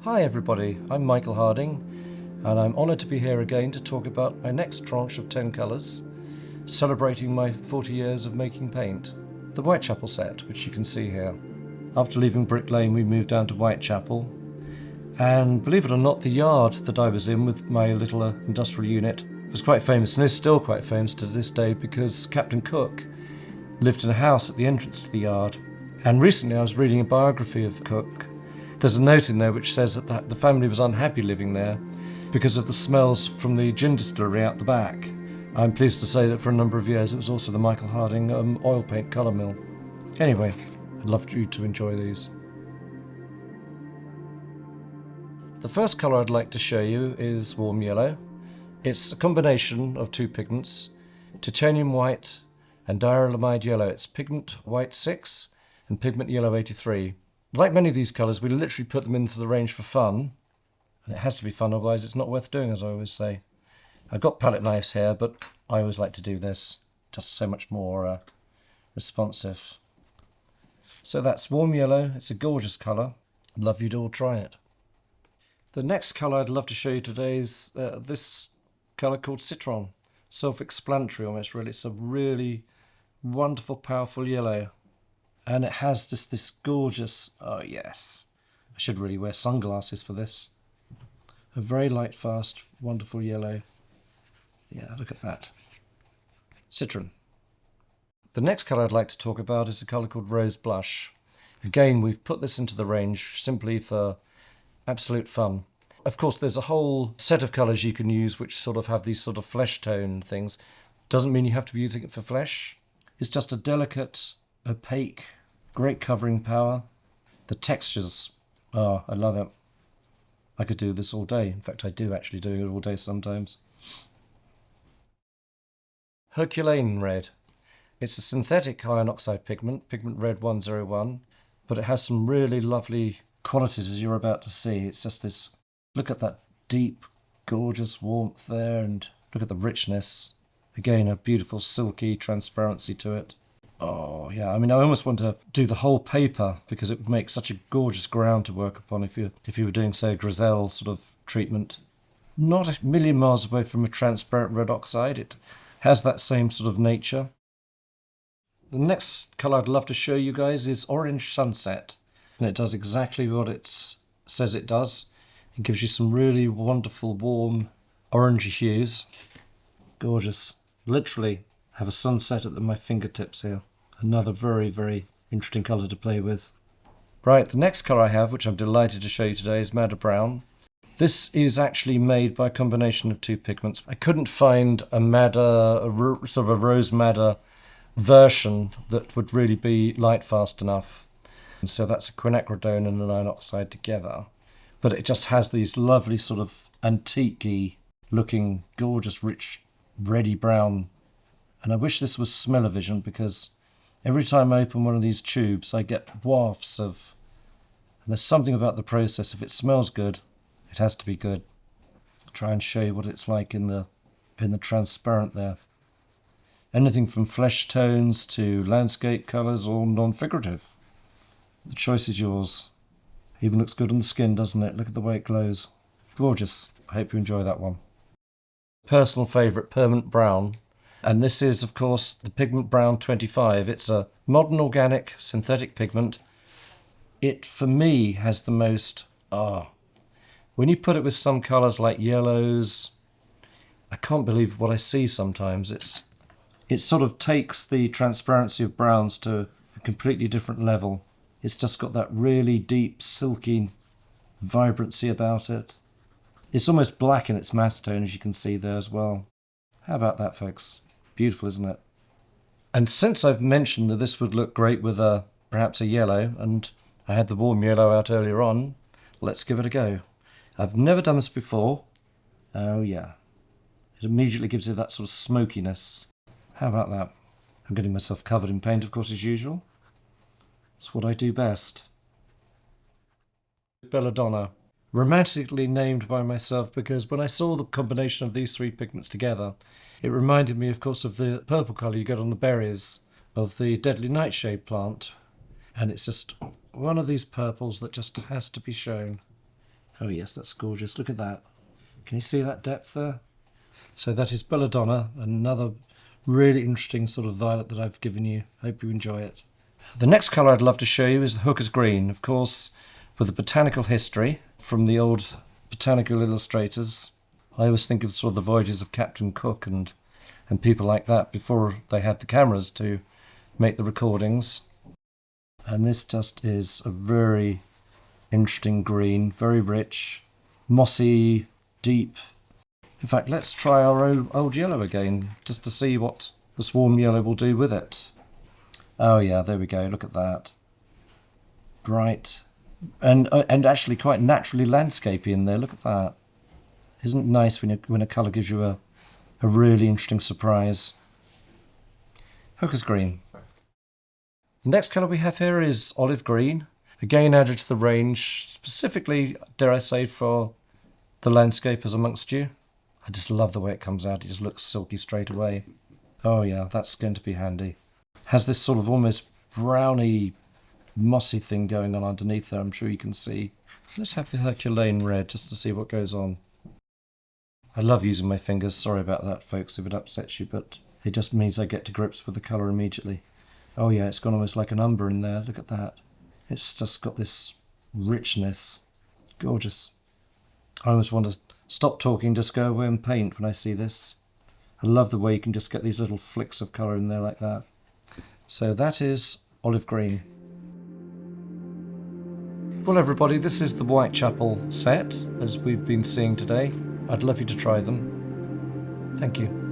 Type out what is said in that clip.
Hi everybody, I'm Michael Harding and I'm honoured to be here again to talk about my next tranche of 10 colours, celebrating my 40 years of making paint. The Whitechapel set, which you can see here. After leaving Brick Lane we moved down to Whitechapel, and believe it or not, the yard that I was in with my little industrial unit was quite famous and is still quite famous to this day because Captain Cook lived in a house at the entrance to the yard. And recently I was reading a biography of Cook. There's a note in there which says that the family was unhappy living there because of the smells from the gin distillery out the back. I'm pleased to say that for a number of years it was also the Michael Harding oil paint colour mill. Anyway, I'd love you to enjoy these. The first colour I'd like to show you is warm yellow. It's a combination of two pigments, titanium white and diarylamide yellow. It's pigment white 6 and pigment yellow 83. Like many of these colours, we literally put them into the range for fun. And it has to be fun, otherwise it's not worth doing, as I always say. I've got palette knives here, but I always like to do this. Just so much more responsive. So that's warm yellow. It's a gorgeous colour. I'd love you to all try it. The next colour I'd love to show you today is this colour called Citron. Self-explanatory almost, really. It's a really wonderful, powerful yellow. And it has just this gorgeous, oh yes, I should really wear sunglasses for this. A very light, fast, wonderful yellow. Yeah, look at that. Citron. The next colour I'd like to talk about is a colour called Rose Blush. Again, we've put this into the range simply for absolute fun. Of course, there's a whole set of colours you can use which sort of have these sort of flesh tone things. Doesn't mean you have to be using it for flesh. It's just a delicate, opaque, great covering power. The textures, oh, I love it. I could do this all day. In fact, I do actually do it all day sometimes. Herculane Red. It's a synthetic iron oxide pigment, pigment red 101, but it has some really lovely qualities as you're about to see. It's just this, look at that deep, gorgeous warmth there, and look at the richness. Again, a beautiful silky transparency to it. Oh yeah, I mean, I almost want to do the whole paper because it would make such a gorgeous ground to work upon if you were doing, say, a Grizel sort of treatment. Not a million miles away from a transparent red oxide. It has that same sort of nature. The next colour I'd love to show you guys is Orange Sunset. And it does exactly what it says it does. It gives you some really wonderful, warm, orangey hues. Gorgeous. Literally have a sunset at my fingertips here. Another very, very interesting colour to play with. Right, the next colour I have, which I'm delighted to show you today, is Madder Brown. This is actually made by a combination of two pigments. I couldn't find a madder, sort of a rose madder version that would really be light fast enough. And so that's a quinacridone and an iron oxide together. But it just has these lovely sort of antique-y looking, gorgeous, rich, reddy brown. And I wish this was smell-o-vision because every time I open one of these tubes I get wafts of, and there's something about the process. If it smells good, it has to be good. I'll try and show you what it's like in the transparent there. Anything from flesh tones to landscape colours or non-figurative. The choice is yours. Even looks good on the skin, doesn't it? Look at the way it glows. Gorgeous. I hope you enjoy that one. Personal favourite, Permanent Brown. And this is, of course, the Pigment Brown 25. It's a modern organic synthetic pigment. It, for me, has the most... when you put it with some colours like yellows, I can't believe what I see sometimes. It sort of takes the transparency of browns to a completely different level. It's just got that really deep, silky vibrancy about it. It's almost black in its mass tone, as you can see there as well. How about that, folks? Beautiful, isn't it? And since I've mentioned that this would look great with perhaps a yellow, and I had the warm yellow out earlier on, let's give it a go. I've never done this before. Oh yeah. It immediately gives it that sort of smokiness. How about that? I'm getting myself covered in paint, of course, as usual. It's what I do best. Belladonna. Romantically named by myself because when I saw the combination of these three pigments together, it reminded me, of course, of the purple colour you get on the berries of the deadly nightshade plant. And it's just one of these purples that just has to be shown. Oh yes, that's gorgeous. Look at that. Can you see that depth there? So that is Belladonna, another really interesting sort of violet that I've given you. Hope you enjoy it. The next colour I'd love to show you is the Hooker's Green. Of course, with the botanical history from the old botanical illustrators, I always think of sort of the voyages of Captain Cook and people like that before they had the cameras to make the recordings. And this just is a very interesting green, very rich, mossy, deep. In fact, let's try our old yellow again, just to see what the swarm yellow will do with it. Oh yeah, there we go, look at that. Bright, and actually quite naturally landscapey in there, look at that. Isn't it nice when a colour gives you a really interesting surprise? Hooker's Green. The next colour we have here is olive green. Again added to the range, specifically, dare I say, for the landscapers amongst you. I just love the way it comes out, it just looks silky straight away. Oh yeah, that's going to be handy. Has this sort of almost browny, mossy thing going on underneath there, I'm sure you can see. Let's have the Herculane Red just to see what goes on. I love using my fingers, sorry about that folks if it upsets you, but it just means I get to grips with the colour immediately. Oh yeah, it's gone almost like an umber in there, look at that. It's just got this richness. Gorgeous. I almost want to stop talking, just go away and paint when I see this. I love the way you can just get these little flicks of colour in there like that. So that is olive green. Well everybody, this is the Whitechapel set, as we've been seeing today. I'd love you to try them. Thank you.